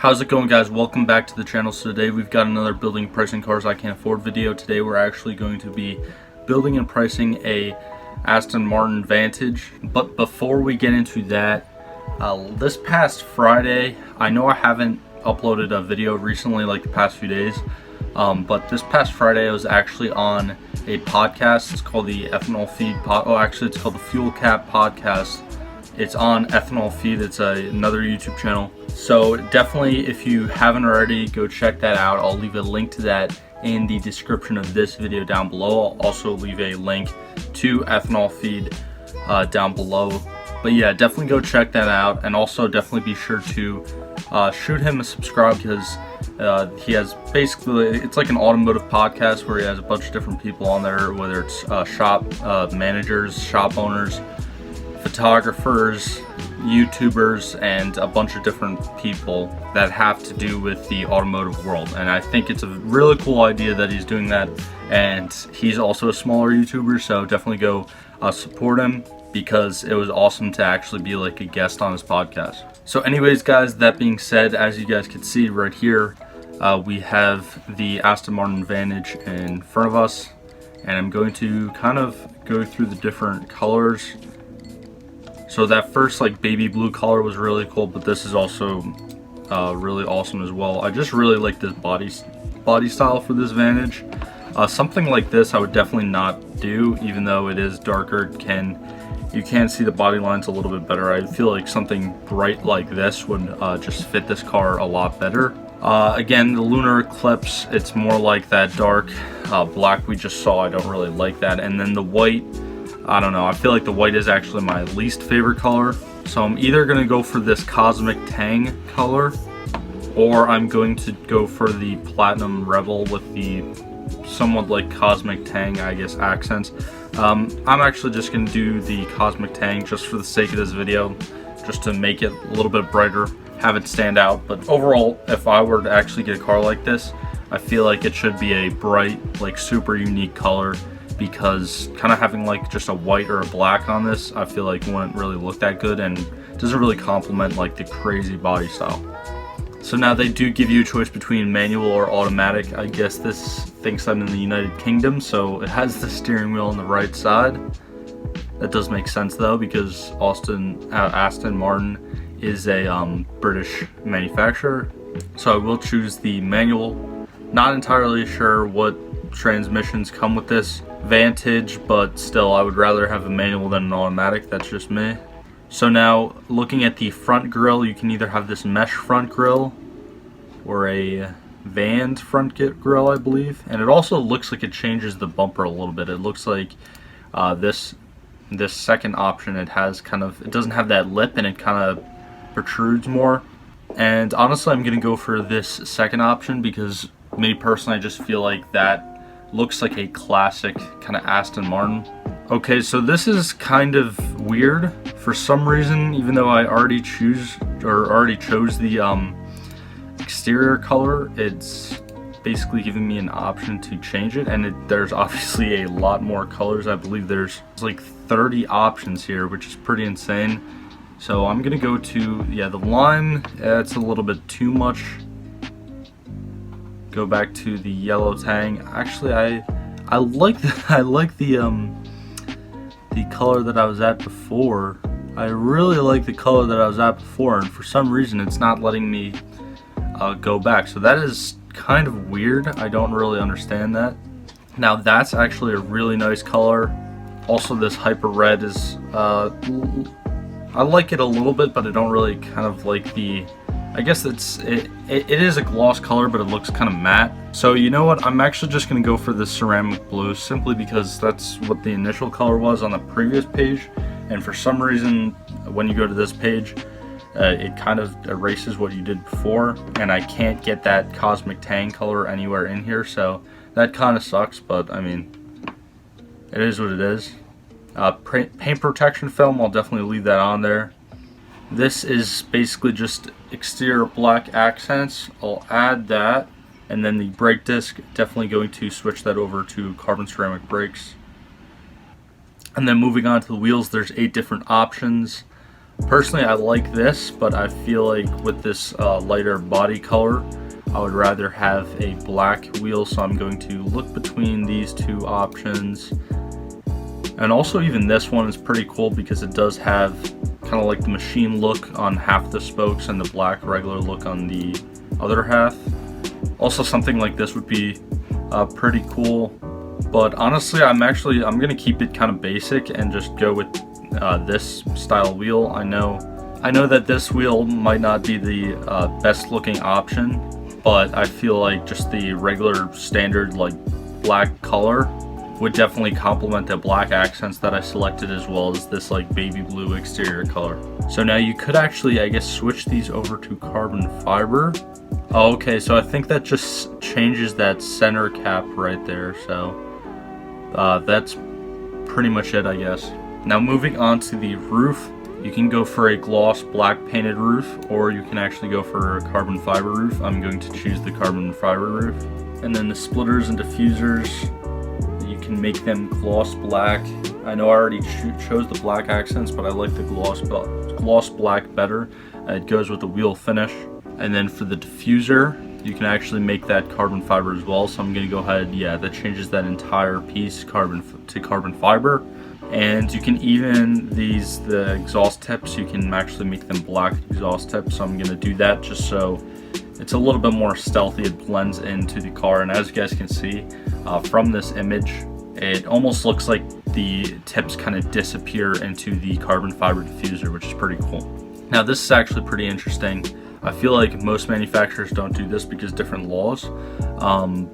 How's it going, guys? Welcome back to the channel. So today we've got another building pricing cars I can't afford video. Today we're actually going to be building and pricing a Aston Martin Vantage. But before we get into that, this past Friday, I know I haven't uploaded a video recently like the past few days, but this past Friday I was actually on a podcast. It's called the Ethanol Feed it's called the Fuel Cap Podcast. It's on Ethanol Feed. It's another YouTube channel. So definitely, if you haven't already, go check that out. I'll leave a link to that in the description of this video down below. I'll also leave a link to Ethanol Feed down below. But yeah, definitely go check that out. And also definitely be sure to shoot him a subscribe, because he has basically, it's like an automotive podcast where he has a bunch of different people on there, whether it's shop managers, shop owners, photographers, YouTubers, and a bunch of different people that have to do with the automotive world. And I think it's a really cool idea that he's doing that, and he's also a smaller YouTuber, so definitely go support him, because it was awesome to actually be like a guest on his podcast. So anyways, guys, that being said, as you guys can see right here, we have the Aston Martin Vantage in front of us, and I'm going to kind of go through the different colors. So that first like baby blue color was really cool, but this is also really awesome as well. I just really like this body style for this Vantage. Something like this I would definitely not do, even though it is darker. You can see the body lines a little bit better. I feel like something bright like this would just fit this car a lot better. Again, the lunar eclipse, it's more like that dark black we just saw. I don't really like that. And then the white, I don't know, I feel like the white is actually my least favorite color. So I'm either going to go for this Cosmic Tang color, or I'm going to go for the Platinum Rebel with the somewhat like Cosmic Tang, I guess, accents. I'm actually just going to do the Cosmic Tang just for the sake of this video, just to make it a little bit brighter, have it stand out. But overall, if I were to actually get a car like this, I feel like it should be a bright, like super unique color, because kind of having like just a white or a black on this, I feel like wouldn't really look that good and doesn't really complement like the crazy body style. So now they do give you a choice between manual or automatic. I guess this thinks I'm in the United Kingdom, so it has the steering wheel on the right side. That does make sense though, because Aston Martin is a British manufacturer. So I will choose the manual. Not entirely sure what transmissions come with this Vantage, but still I would rather have a manual than an automatic. That's just me. So now looking at the front grille, you can either have this mesh front grille or a vanned front grille, I believe. And it also looks like it changes the bumper a little bit. It looks like this second option, it doesn't have that lip, and it kind of protrudes more. And honestly, I'm gonna go for this second option, because me personally, I just feel like that looks like a classic kind of Aston Martin. Okay, so this is kind of weird for some reason, even though I already chose the exterior color. It's basically giving me an option to change it, and there's obviously a lot more colors. I believe there's like 30 options here, which is pretty insane. So I'm gonna go to, yeah, the lime. It's a little bit too much. Go back to the yellow tang. Actually, I like the color that I was at before. I really like the color that I was at before, and for some reason it's not letting me go back. So that is kind of weird. I don't really understand that. Now that's actually a really nice color. Also, this hyper red is I like it a little bit, but I don't really kind of like the, I guess it is a gloss color, but it looks kind of matte. So you know what, I'm actually just going to go for the ceramic blue, simply because that's what the initial color was on the previous page, and for some reason when you go to this page, it kind of erases what you did before, and I can't get that Cosmic Tang color anywhere in here, so that kind of sucks. But I mean, it is what it is. Paint protection film, I'll definitely leave that on there. This is basically just exterior black accents. I'll add that, and then the brake disc, definitely going to switch that over to carbon ceramic brakes. And then moving on to the wheels, there's 8 different options. Personally, I like this, but I feel like with this lighter body color, I would rather have a black wheel, so I'm going to look between these two options. And also even this one is pretty cool because it does have kind of like the machine look on half the spokes and the black regular look on the other half. Also something like this would be pretty cool, but honestly I'm gonna keep it kind of basic and just go with this style wheel. I know that this wheel might not be the best looking option, but I feel like just the regular standard like black color would definitely complement the black accents that I selected, as well as this like baby blue exterior color. So now you could actually, I guess, switch these over to carbon fiber. Oh, okay, so I think that just changes that center cap right there. So that's pretty much it, I guess. Now moving on to the roof, you can go for a gloss black painted roof, or you can actually go for a carbon fiber roof. I'm going to choose the carbon fiber roof. And then the splitters and diffusers, you can make them gloss black. I know I already chose the black accents, but I like the gloss black better. It goes with the wheel finish. And then for the diffuser, you can actually make that carbon fiber as well. So I'm going to go ahead, yeah, that changes that entire piece carbon fiber. And you can even the exhaust tips, you can actually make them black exhaust tips. So I'm going to do that just so it's a little bit more stealthy. It blends into the car, and as you guys can see from this image, it almost looks like the tips kind of disappear into the carbon fiber diffuser, which is pretty cool. Now this is actually pretty interesting. I feel like most manufacturers don't do this because different laws,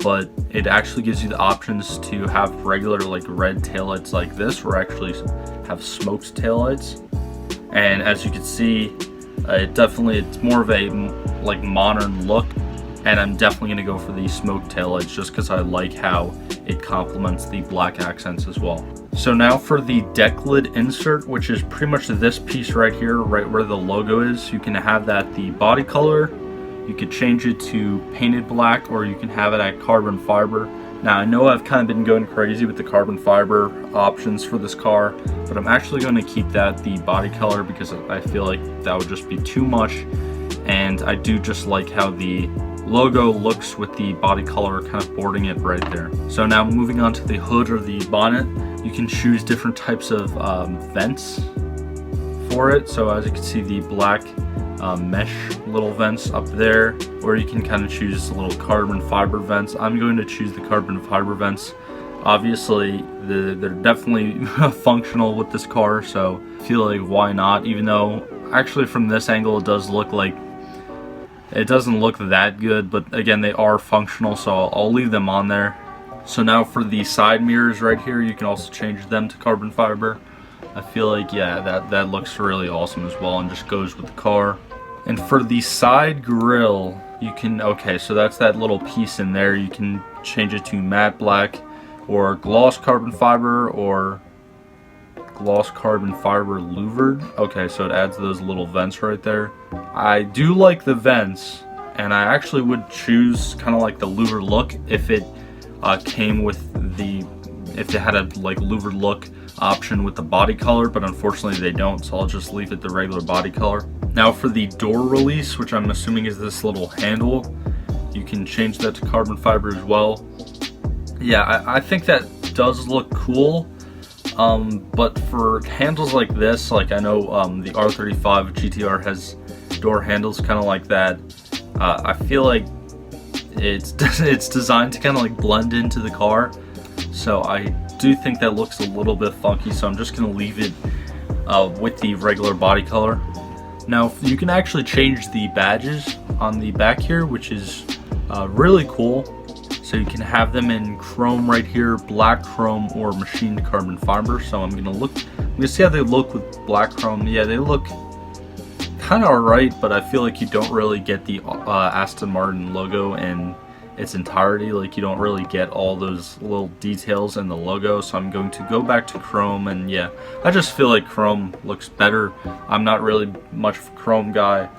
but it actually gives you the options to have regular like red taillights like this, or actually have smoked taillights. And as you can see, it's more of a like modern look, and I'm definitely gonna go for the smoked taillights just because I like how it complements the black accents as well. So now for the deck lid insert, which is pretty much this piece right here, right where the logo is. You can have that the body color, you could change it to painted black, or you can have it at carbon fiber. Now I know I've kind of been going crazy with the carbon fiber options for this car, but I'm actually going to keep that the body color because I feel like that would just be too much, and I do just like how the logo looks with the body color kind of boarding it right there. So now moving on to the hood or the bonnet, you can choose different types of vents for it. So as you can see, the black mesh little vents up there, or you can kind of choose little carbon fiber vents. I'm going to choose the carbon fiber vents. Obviously they're definitely functional with this car, so I feel like why not, even though actually from this angle it does look like it doesn't look that good, but again, they are functional, so I'll leave them on there. So now for the side mirrors right here, you can also change them to carbon fiber. I feel like, yeah, that looks really awesome as well and just goes with the car. And for the side grille, you can, okay, so that's that little piece in there. You can change it to matte black or gloss carbon fiber or gloss carbon fiber louvered. Okay, so it adds those little vents right there. I do like the vents, and I actually would choose kind of like the louvered look if it came with if it had a like louvered look option with the body color, but unfortunately they don't, so I'll just leave it the regular body color. Now for the door release, which I'm assuming is this little handle, you can change that to carbon fiber as well. Yeah, I think that does look cool. But for handles like this, like I know the R35 GTR has door handles kind of like that. I feel like it's designed to kind of like blend into the car, so I do think that looks a little bit funky, so I'm just going to leave it with the regular body color. Now you can actually change the badges on the back here, which is really cool. So you can have them in chrome right here, black chrome, or machined carbon fiber. So I'm gonna see how they look with black chrome. Yeah, they look kind of alright, but I feel like you don't really get the Aston Martin logo in its entirety. Like you don't really get all those little details in the logo. So I'm going to go back to chrome, and yeah, I just feel like chrome looks better. I'm not really much of a chrome guy,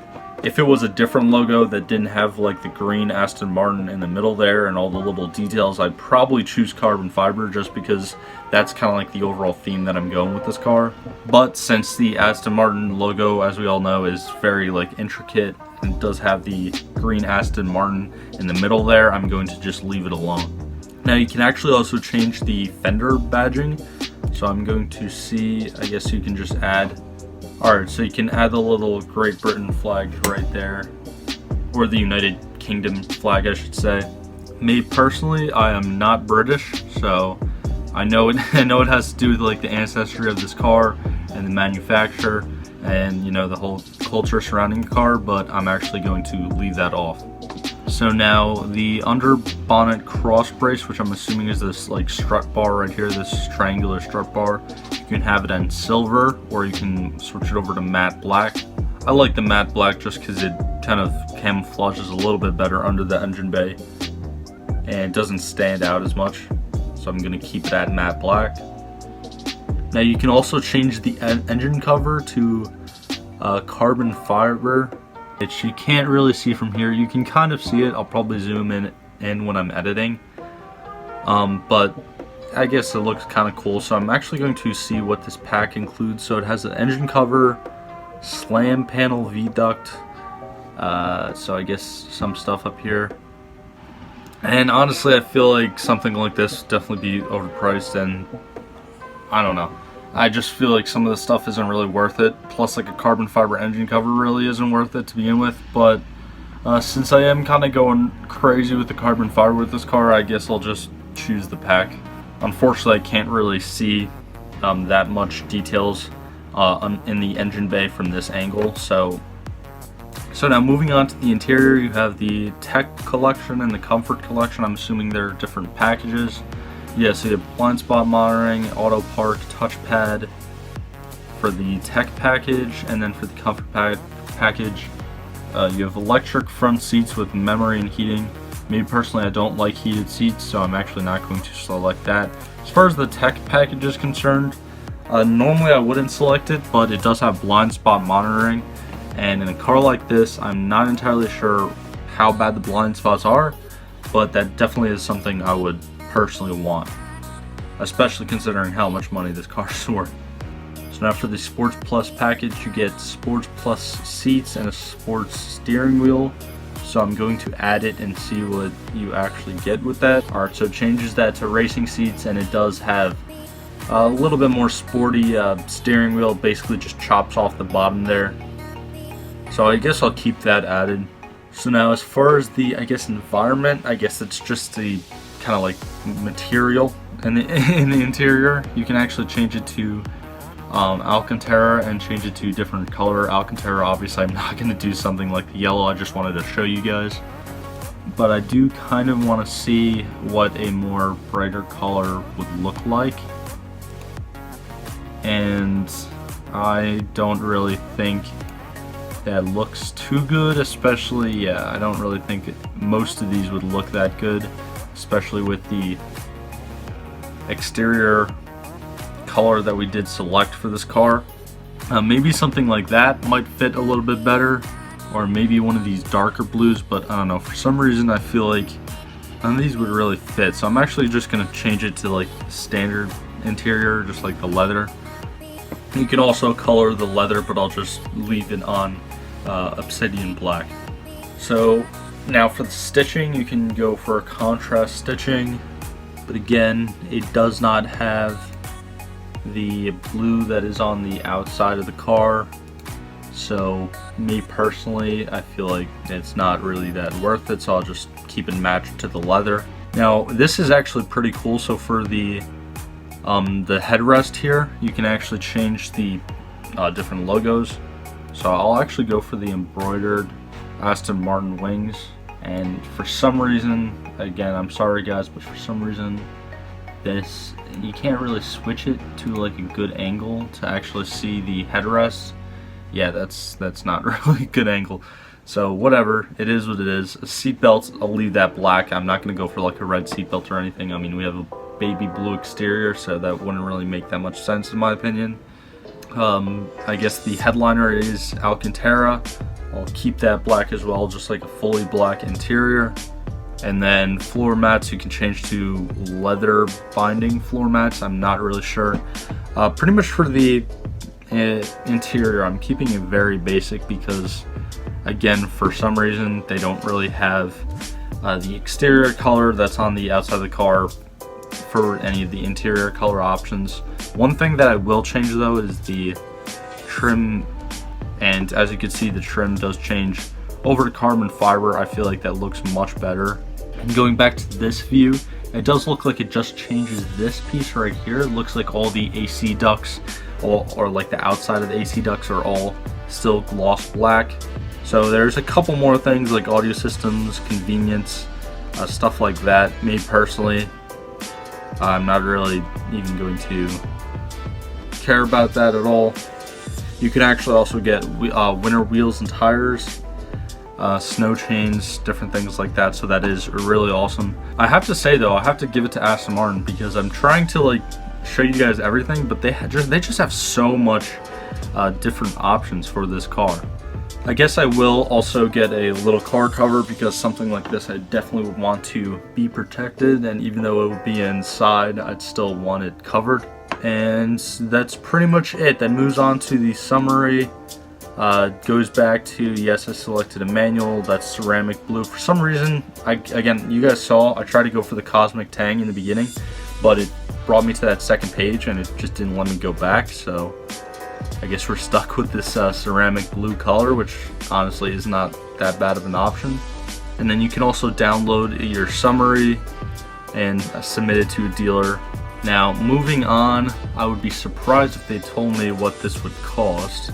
If it was a different logo that didn't have like the green Aston Martin in the middle there and all the little details, I'd probably choose carbon fiber just because that's kind of like the overall theme that I'm going with this car. But since the Aston Martin logo, as we all know, is very like intricate and does have the green Aston Martin in the middle there, I'm going to just leave it alone. Now you can actually also change the fender badging. So I'm going to see, I guess you can just add, alright, so you can add the little Great Britain flag right there, or the United Kingdom flag I should say. Me personally, I am not British, so I know it has to do with like the ancestry of this car and the manufacturer and, you know, the whole culture surrounding the car, but I'm actually going to leave that off. So now the under bonnet cross brace, which I'm assuming is this like strut bar right here, this triangular strut bar, you can have it in silver or you can switch it over to matte black. I like the matte black just because it kind of camouflages a little bit better under the engine bay and it doesn't stand out as much. So I'm going to keep that matte black. Now you can also change the engine cover to carbon fiber, which you can't really see from here. You can kind of see it. I'll probably zoom in when I'm editing. But I guess it looks kind of cool. So I'm actually going to see what this pack includes. So it has an engine cover, slam panel V-duct, so I guess some stuff up here. And honestly, I feel like something like this would definitely be overpriced, and I don't know. I just feel like some of the stuff isn't really worth it. Plus, like a carbon fiber engine cover really isn't worth it to begin with. But since I am kind of going crazy with the carbon fiber with this car, I guess I'll just choose the pack. Unfortunately, I can't really see that much details in the engine bay from this angle. So now moving on to the interior, you have the Tech Collection and the Comfort Collection. I'm assuming they're different packages. Yeah, so you have blind spot monitoring, auto park, touchpad for the Tech package, and then for the Comfort package, you have electric front seats with memory and heating. Me personally, I don't like heated seats, so I'm actually not going to select that. As far as the Tech package is concerned, normally I wouldn't select it, but it does have blind spot monitoring. And in a car like this, I'm not entirely sure how bad the blind spots are, but that definitely is something I would personally want, especially considering how much money this car is worth. So now for the Sports Plus package, you get Sports Plus seats and a sports steering wheel. So I'm going to add it and see what you actually get with that. Alright, so it changes that to racing seats, and it does have a little bit more sporty steering wheel. Basically just chops off the bottom there. So I guess I'll keep that added. So now as far as the, I guess, environment, I guess it's just the kind of like material in the interior. You can actually change it to Alcantara and change it to different color Alcantara. Obviously I'm not going to do something like the yellow, I just wanted to show you guys. But I do kind of want to see what a more brighter color would look like. And I don't really think that looks too good, especially, yeah, I don't really think most of these would look that good, especially with the exterior color that we did select for this car. Maybe something like that might fit a little bit better, or maybe one of these darker blues, but I don't know, for some reason I feel like none of these would really fit, so I'm actually just going to change it to like standard interior, just like the leather. You can also color the leather, but I'll just leave it on obsidian black. So now for the stitching, you can go for a contrast stitching, but again, it does not have the blue that is on the outside of the car. So me personally, I feel like it's not really that worth it, so I'll just keep it matched to the leather. Now this is actually pretty cool. So for the headrest here, you can actually change the different logos. So I'll actually go for the embroidered Aston Martin wings, and for some reason, again, I'm sorry guys, but for some reason this, you can't really switch it to like a good angle to actually see the headrest. Yeah, that's not really a good angle. So whatever, it is what it is. Seat belts, I'll leave that black. I'm not going to go for like a red seat belt or anything. I mean, we have a baby blue exterior, so that wouldn't really make that much sense in my opinion. I guess the headliner is Alcantara. I'll keep that black as well, just like a fully black interior. And then floor mats, you can change to leather binding floor mats. I'm not really sure. Pretty much for the interior, I'm keeping it very basic because, again, for some reason, they don't really have the exterior color that's on the outside of the car for any of the interior color options. One thing that I will change though is the trim, and as you can see, the trim does change over to carbon fiber. I feel like that looks much better. And going back to this view, it does look like it just changes this piece right here. It looks like all the AC ducts or like the outside of the AC ducts are all still gloss black. So there's a couple more things like audio systems, convenience, stuff like that. Me personally, I'm not really even going to care about that at all. You can actually also get winter wheels and tires, snow chains, different things like that, so that is really awesome. I have to say though, I have to give it to Aston Martin because I'm trying to like show you guys everything, but they just have so much different options for this car. I guess I will also get a little car cover because something like this I definitely would want to be protected, and even though it would be inside, I'd still want it covered. And that's pretty much it. That moves on to the summary. Goes back to, yes, I selected a manual. That's ceramic blue. For some reason, again, you guys saw, I tried to go for the cosmic tang in the beginning, but it brought me to that second page and it just didn't let me go back. So I guess we're stuck with this ceramic blue color, which honestly is not that bad of an option. And then you can also download your summary and submit it to a dealer. Now, moving on, I would be surprised if they told me what this would cost.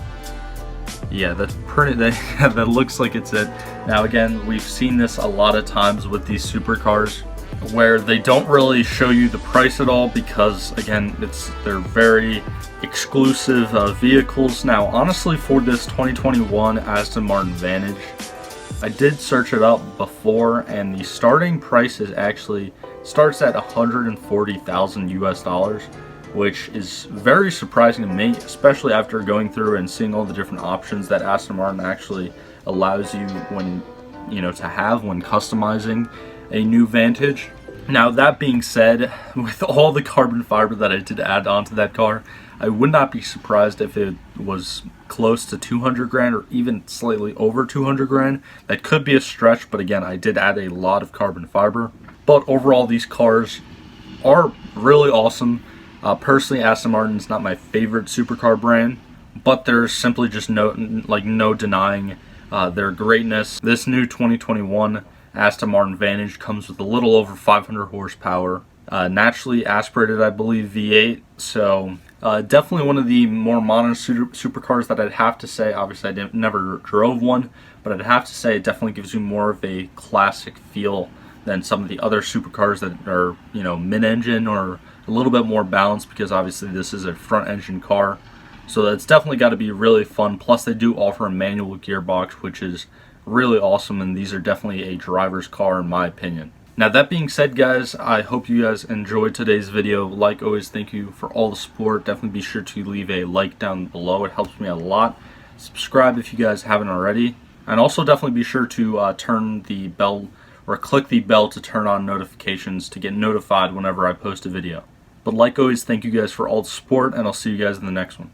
Yeah, that's pretty, that looks like it's it. Now again, we've seen this a lot of times with these supercars where they don't really show you the price at all because, again, they're very exclusive vehicles. Now, honestly, for this 2021 Aston Martin Vantage, I did search it up before, and the starting price starts at 140,000 US dollars, which is very surprising to me, especially after going through and seeing all the different options that Aston Martin actually allows you when customizing a new Vantage. Now, that being said, with all the carbon fiber that I did add onto that car, I would not be surprised if it was close to 200 grand or even slightly over 200 grand. That could be a stretch, but again, I did add a lot of carbon fiber. But overall, these cars are really awesome. Personally, Aston Martin is not my favorite supercar brand, but there's simply just no denying their greatness. This new 2021 Aston Martin Vantage comes with a little over 500 horsepower, naturally aspirated, I believe, V8. So definitely one of the more modern supercars that I'd have to say. Obviously, I never drove one, but I'd have to say it definitely gives you more of a classic feel than some of the other supercars that are, mid-engine or a little bit more balanced, because obviously this is a front-engine car. So that's definitely got to be really fun. Plus, they do offer a manual gearbox, which is really awesome, and these are definitely a driver's car in my opinion. Now, that being said, guys, I hope you guys enjoyed today's video. Like always, thank you for all the support. Definitely be sure to leave a like down below. It helps me a lot. Subscribe if you guys haven't already. And also definitely be sure to turn the bell or click the bell to turn on notifications to get notified whenever I post a video. But like always, thank you guys for all the support, and I'll see you guys in the next one.